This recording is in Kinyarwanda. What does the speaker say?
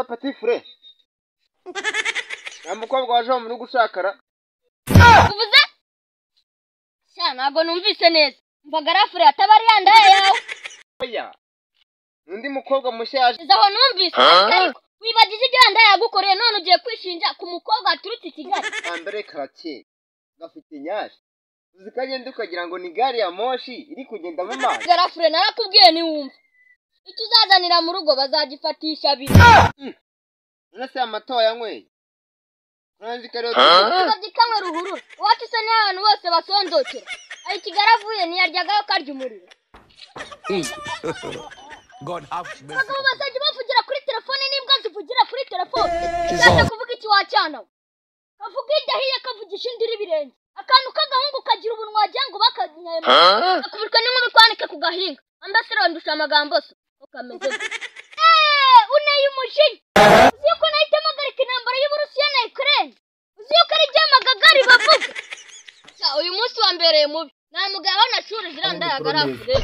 Petit frère. Namukobwa waje mu rugo ushakara. Uvuze? Sha ntago numvise neza. Mvagara frère atabari yandaye yawe. Oya. Undi mukobwa mushya yaje. Zaho numvise ariko wibagije ibyo yandaye yagukoreye none ugiye kwishinja ku mukobwa aturutse Kigali. Andre Karake. Gafite nyashi. Uzikagenda ukagira ngo ni gari ya moshi iri kugenda mu mazi. Mvagara frère narakubwiye ni wumva. Icyo uzazanira mu rugo bazagifatisha abiri. Nase amato yanyweye. Nanzi kare Bagikamwe ruhurura. Wacu se n'abantu bose basondokera. Ari Kigali avuye ntiyaryaga karya umuriro. God have mercy. Bagabo bazajya bavugira kuri telefone n'imbwa zivugira kuri telefone. Cyane kuvuga iki wacyana. Kavuga idahiye kavugisha indiri birenge. Akantu k'agahungu kagira ubunwa wagira ngo bakanyema. Akubirwa n'inkumi kwanika ku gahinga. Ambasero ndusha amagambo so. Ukameze. Uneye umujinya. Uzi ko nahita mpagarika intambara y'Uburusiya na Ukraine. Uzi ko ari ry'amagagari bavuga. Uyu munsi wa mbereye mubi. Nta mugabo na shuri ziranda yagarafure.